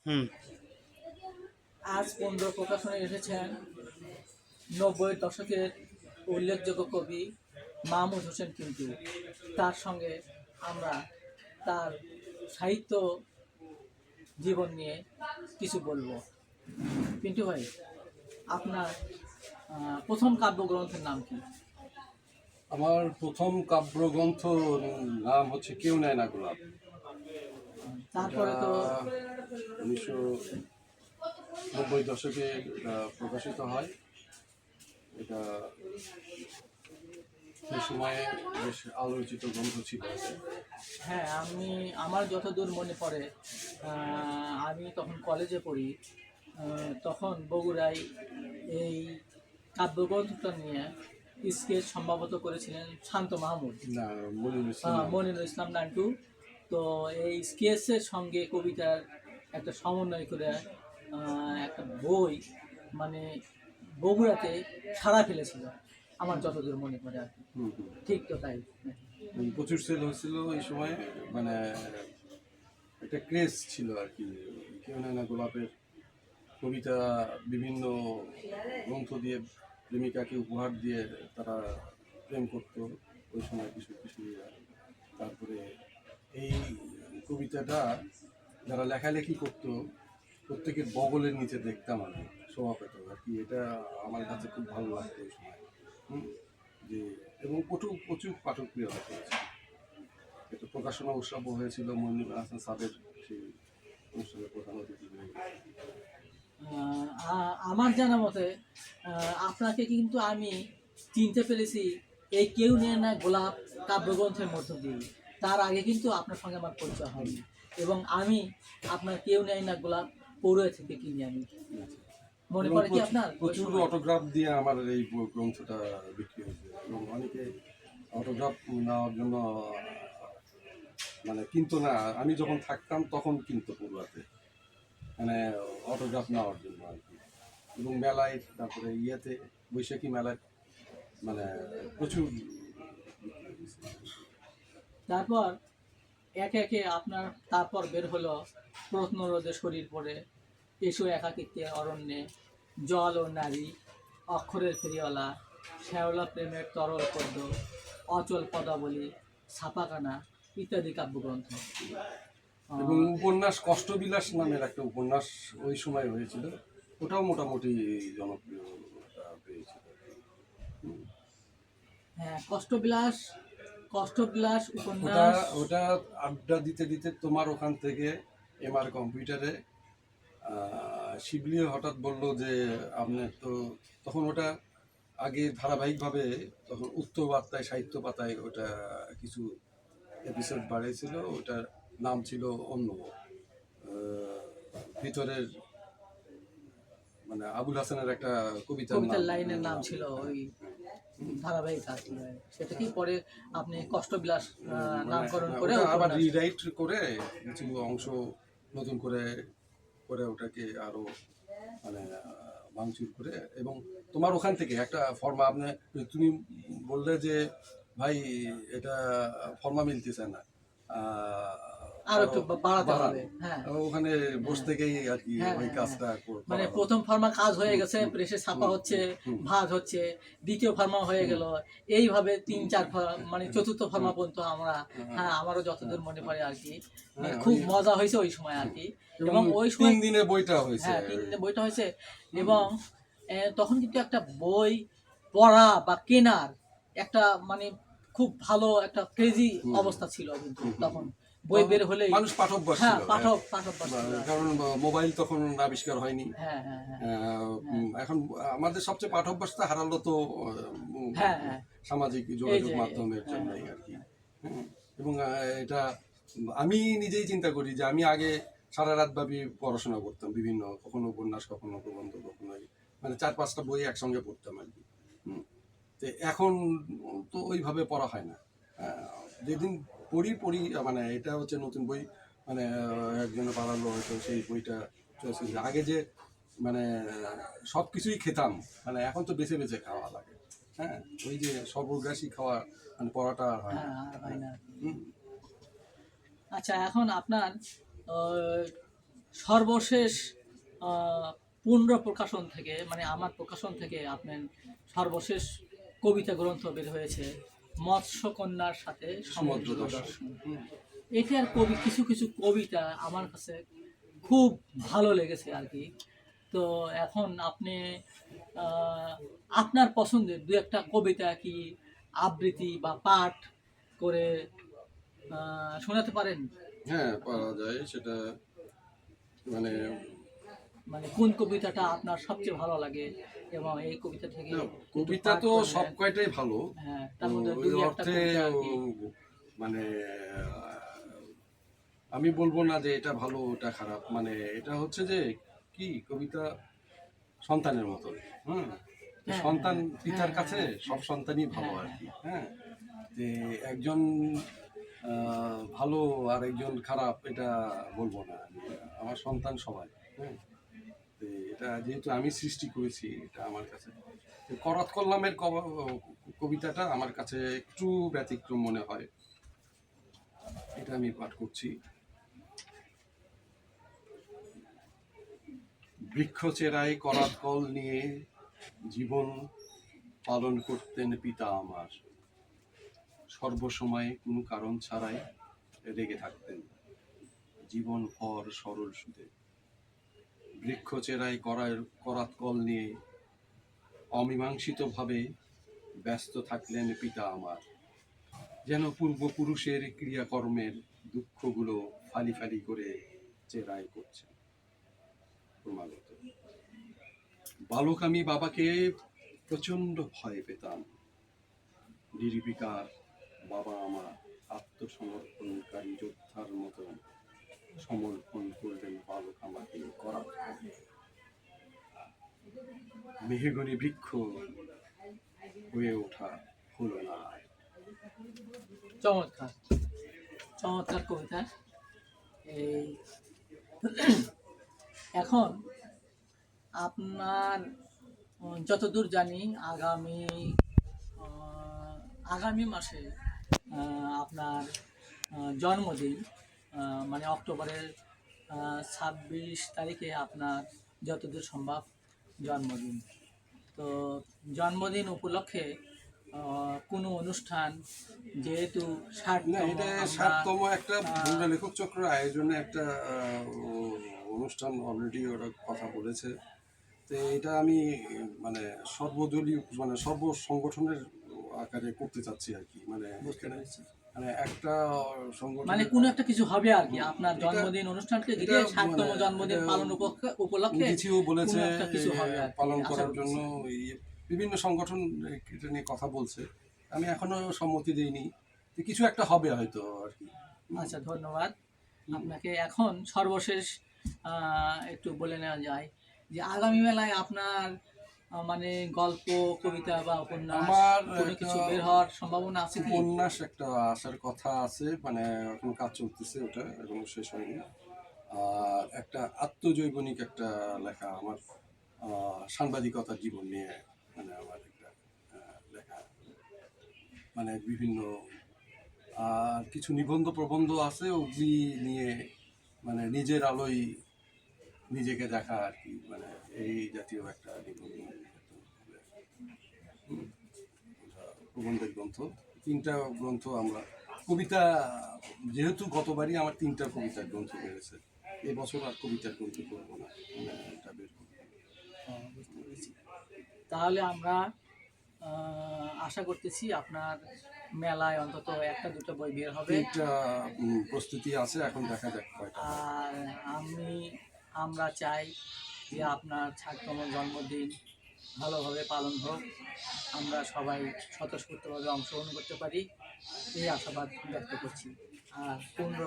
হুম। আজ 15 প্রকাশনে এসেছেন 90-এর দশকের উল্লেখযোগ্য কবি মাহমুদ হোসেন পিন্টু। তার সঙ্গে আমরা তার সাহিত্য জীবন নিয়ে কিছু বলবো। পিন্টু ভাই, আপনার প্রথম কাব্যগ্রন্থের নাম কি? আমার প্রথম কাব্যগ্রন্থ নাম হচ্ছে কেউ নেয় না গোলাপ। তারপরে তো 1990 দশকে প্রকাশিত হয়। এটা সেই সময়ে বেশ আলোচিত গ্রন্থ ছিল। হ্যাঁ, আমার যতদূর মনে পড়ে, আমি তখন কলেজে পড়ি। তখন বগুড়ায় এই কাব্যগ্রন্থটা নিয়ে স্কেচ সম্ভবত করেছিলেন শান্ত মাহমুদ, না, মনিরুল ইসলাম। মনিরুল ইসলাম নান্টু। তো এই স্কেচের সঙ্গে কবিতার একটা সমন্বয় করে একটা বই, মানে বগুড়াতে সাড়া ফেলেছিল আমার যতদূর মনে পড়ে আর কি। ঠিক তো তাই? প্রচুর সেল হয়েছিল এই সময়, মানে একটা ক্রেজ ছিল আর কি। কেউ নেয় না গোলাপের কবিতা বিভিন্ন গ্রন্থ দিয়ে প্রেমিকাকে উপহার দিয়ে তারা প্রেম করতো ওই সময় কিশোর কিশোরীরা। তারপরে এই কবিতাটা যারা লেখালেখি করতো প্রত্যেকের বগলের নিচে দেখতাম আমি, শোভা পেত আর কি। এটা আমার কাছে খুব ভালো লাগতো ওই সময়। যে এবং প্রচুর প্রচুর পাঠকপ্রিয়তা পেয়েছে। এটা প্রকাশনা উৎসবও হয়েছিল, মনিরুল হাসান সাবের সেই অনুষ্ঠানের প্রধান অতিথি হয়ে। আমার জানা মতে আপনাকে কিন্তু আমি চিনতে পেরেছি এই কেউ নিয়ে না গোলাপ কাব্যগ্রন্থের মধ্য দিয়ে। তার আগে কিন্তু আপনার সঙ্গে আমার পরিচয় হয়নি, এবং আমি আপনার কেউ নেয় না গোলাপ পড়ুয়া থেকে কিনি আমি। মনে পড়ে কি আপনার? প্রচুর অটোগ্রাফ দিয়ে আমার এই গ্রন্থটা বিক্রি হয়েছে এবং অনেকে অটোগ্রাফ নেওয়ার জন্য মানে কিনতো না। আমি যখন থাকতাম তখন কিনতো পড়ুয়াতে, মানে অটোগ্রাফ নেওয়ার জন্য আর কি। এবং মেলায়, তারপরে ইয়েতে, বৈশাখী মেলায় মানে প্রচুর। তারপর একে একে আপনার তারপর বের হলো প্রত্ন রোদে শরীর পড়ে, এসো একাকিত্বের অরণ্যে, জল ও নারী, অক্ষরের ফেরিওয়ালা, শ্যাওলা প্রেমের তরল পদ্ম, অচল পদাবলী, ছাপাখানা ইত্যাদি কাব্যগ্রন্থ। এবং উপন্যাস কষ্টবিলাস নামের একটা উপন্যাস ওই সময় হয়েছিল, ওটাও মোটামুটি জনপ্রিয়তা পেয়েছিল। হ্যাঁ, কষ্টবিলাস, কষ্টবিলাস ওটা উপন্যাস। ওটা আড্ডা দিতে দিতে তোমার ওখান থেকে এমআর কম্পিউটারে শিবলি হঠাৎ বলল যে আপনার তো তখন ওটা আগে ধারাবাহিকভাবে তখন উত্তর বার্তায়, সাহিত্য পাতায় ওটা কিছু এপিসোড বাড়িয়েছিল। ওটার নাম ছিল অন্য ভিতরের, মানে আবুল হাসানের একটা কবিতার কবিতার লাইনের নাম ছিল ওই ধারাবাহিক আর কি। সেটা কি পরে আপনি কষ্টবিলাস নামকরণ করে আবার রিরাইট করে কিছু অংশ নতুন করে করে ওটাকে আরো মানে ভাঙচুর করে। এবং তোমার ওখান থেকে একটা ফর্মা আপনি, তুমি বললে যে ভাই এটা ফর্মা মিলতেছে না, আর একটু বাড়াতে হবে। হ্যাঁ, ওখানে বসে থেকেই আর কি ওই কাজটা মানে প্রথম ফার্মা কাজ হয়ে গেছে, প্রেসে ছাপা হচ্ছে, ভাঁজ হচ্ছে, দ্বিতীয় ফার্মা হয়ে গেল, এইভাবে 3-4 মানে চতুর্থ ফার্মা পর্যন্ত আমরা, হ্যাঁ আমারও যতদূর মনে পড়ে আর কি। খুব মজা হয়েছে ওই সময় আর কি। এবং ওই সময় 3 দিনে বইটা হয়েছে। হ্যাঁ, 3 দিনে বইটা হয়েছে। এবং তখন কিন্তু একটা বই পড়া বা কেনার একটা মানে খুব ভালো একটা ক্রেজি অবস্থা ছিল কিন্তু তখন। বই বের হলেই মানুষ পাঠকবাস হ্যাঁ, ছিল, পাঠকবাস ছিল। কারণ মোবাইল তখন আবিষ্কার হয়নি। হ্যাঁ, হ্যাঁ, হ্যাঁ। এখন আমাদের সবচেয়ে পাঠকবাসটা হারালো তো হ্যাঁ, হ্যাঁ। সামাজিক এই যোগাযোগ যে মাধ্যমের জন্যই আর কি। এবং এটা আমি নিজেই চিন্তা করি যে আমি আগে সারা রাত ব্যাপী পড়াশোনা করতাম, বিভিন্ন কখনো উপন্যাস, কখনো প্রবন্ধ, কখনো মানে 4-5টা বই একসঙ্গে পড়তাম আর কি। তো এখন তো ওইভাবে পড়া হয় না। যেদিন পড়ি পড়ি মানে এটা হচ্ছে নতুন বই, মানে একজনে পাড়ালো হয়তো সেই বইটা চয়েস হয়েছে। আগে যে মানে সব কিছুই খেতাম, মানে এখন তো বেছে বেছে খাওয়া লাগে। হ্যাঁ, ওই যে সর্বগ্রাসী খাওয়া, মানে পড়াটা হয় না। হয় না। আচ্ছা, এখন আপনার সর্বশেষ পুনঃপ্রকাশন থেকে, মানে আমার প্রকাশন থেকে আপনার সর্বশেষ কবিতা গ্রন্থ বের হয়েছে মৎস্যকন্যার সাথে সমুদ্র সমুদ্র দর্শন। দর্শন। এটার কিছু কিছু কবিতা আমার কাছে খুব ভালো লেগেছে আর কি। তো এখন আপনি আহ, আপনার পছন্দের দু একটা কবিতা কি আবৃত্তি বা পাঠ করে শোনাতে পারেন? হ্যাঁ, পারা যায় সেটা। মানে মানে কোন কবিতাটা আপনার সবচেয়ে ভালো লাগে এবং এই কবিতা থেকে না, একটু কবিতা পাঠ তো করবেন? সব কয়টাই ভালো। হ্যাঁ, তো তার মধ্যে ওই দুই একটা অর্থে কবিতা আর কি। মানে আমি বলবো না যে এটা ভালো ওটা খারাপ, মানে এটা হচ্ছে যে কি কবিতা সন্তানের মতো। হুম, তো হ্যাঁ, সন্তান হ্যাঁ, পিতার হ্যাঁ, কাছে সব সন্তানই ভালো আর কি। হ্যাঁ, যে একজন ভালো আর একজন খারাপ এটা বলবো না আমি। আমার সন্তান সবাই। হ্যাঁ, তো এটা যেহেতু আমি সৃষ্টি করেছি, এটা আমার কাছে করাত কল্লামের কবিতাটা আমার কাছে একটু ব্যতিক্রম মনে হয়। এটা আমি পাঠ করছি। বৃক্ষ চেরাই করাত কল নিয়ে জীবন পালন করতেন পিতা আমার। সর্বসময় কোনো কারণ ছাড়াই রেগে থাকতেন জীবন ভর সরল সুদে। বৃক্ষ চেরাই করাত কল নিয়ে অমীমাংসিতভাবে ব্যস্ত থাকলেন পিতা আমার। যেন পূর্বপুরুষের ক্রিয়াকর্মের দুঃখগুলো ফালি ফালি করে চেরাই করছেন ক্রমাগত। বালক আমি বাবাকে প্রচণ্ড ভয় পেতাম। নির্বিকার বাবা আমার আত্মসমর্পণকারী যোদ্ধার মতো সমর্পণ করলেন বালক আমাকে করাত কলে। মেহগনি বৃক্ষ হয়ে ওঠা হলো না। চমৎকার, চমৎকার কবিতা। এই এখন আপনার যতদূর জানি আগামী মাসে আপনার জন্মদিন, মানে অক্টোবরের 26 তারিখে আপনার যতদূর সম্ভব জন্মদিন। তো জন্মদিন উপলক্ষে কোনো অনুষ্ঠান, যেহেতু না, 60তম এটা আমরা 7তম একটা ভূমিকা লেখক চক্র আয়োজনে একটা অনুষ্ঠান অলরেডি ওরা কথা বলেছে। তো এটা আমি মানে সর্বদলীয় মানে সর্ব সংগঠনের আকারে করতে চাচ্ছি আর কি। মানে বুঝতে এখানে পেরেছি। মানে একটা মানে সংগঠনের কোনো একটা কিছু হবে আর কি আপনার এটা জন্মদিন অনুষ্ঠানকে এটা ঘিরে, 60তম মানে জন্মদিন এটা পালন উপলক্ষে মুজিছিও বলেছে কোনো একটা কিছু হবে আর কি, পালন আশা করার জন্য। করতেছি। বিভিন্ন সংগঠন এটা নিয়ে কথা বলছে। আমি এখনো সম্মতি দিইনি, তো কিছু একটা হবে হয়তো আর কি। আচ্ছা, ধন্যবাদ আপনাকে। এখন সর্বশেষ একটু বলে নেওয়া যায় যে আগামী মেলায় আপনার মানে গল্প, কবিতা বা উপন্যাস আমার কোনো একটা কিছু বের হওয়ার সম্ভাবনা আছে কি? উপন্যাস একটা আসার কথা আছে, মানে এখন কাজ চলতেছে, ওটা এখনো শেষ হয়নি। আর একটা আত্মজৈবনিক একটা লেখা আমার, সাংবাদিকতার জীবন নিয়ে, মানে আমার একটা লেখা, মানে বিভিন্ন আর কিছু নিবন্ধ প্রবন্ধ আছে ওগুলি নিয়ে, মানে নিজের আলোয় নিজেকে দেখা আর কি, মানে এই জাতীয় একটা নিবন্ধ হবে। প্রবন্ধের গ্রন্থ, 3টা গ্রন্থ আমরা কবিতা, যেহেতু গতবারই আমার 3টা কবিতার গ্রন্থ বেড়েছে, এবছর আর কবিতার গ্রন্থ করবো না, মানে এটা বের করবো। বুঝতে পেরেছি। তাহলে আমরা আশা করতেছি আপনার মেলায় অন্তত একটা দুটো বই বের হবে। 3টা প্রস্তুতি আছে, এখন দেখা যাক কয়টা হয়। আর আমরা চাই যে আপনার 60তম জন্মদিন ভালোভাবে পালন হোক, আমরা সবাই স্বতঃস্ফূর্তভাবে অংশগ্রহণ করতে পারি, এই আশাবাদ ব্যক্ত করছি। আর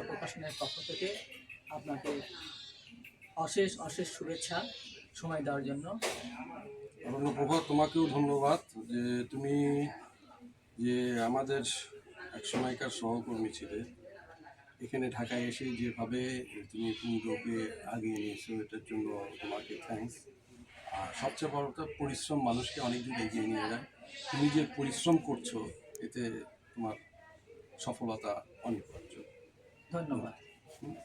প্রকাশনের পক্ষ থেকে আপনাকে অশেষ অশেষ শুভেচ্ছা সময় দেওয়ার জন্য। প্রভাত, তোমাকেও ধন্যবাদ যে তুমি যে আমাদের এক সময়কার সহকর্মী ছিলে, এখানে ঢাকায় এসে যেভাবে তুমি পুজোকে আগিয়ে নিয়েছো, এটার জন্য তোমাকে থ্যাঙ্কস। আর সবচেয়ে বড় কথা, পরিশ্রম মানুষকে অনেক দূর এগিয়ে নিয়ে যায়। তুমি যে পরিশ্রম করছো, এতে তোমার সফলতা অনিবার্য। ধন্যবাদ। হুম।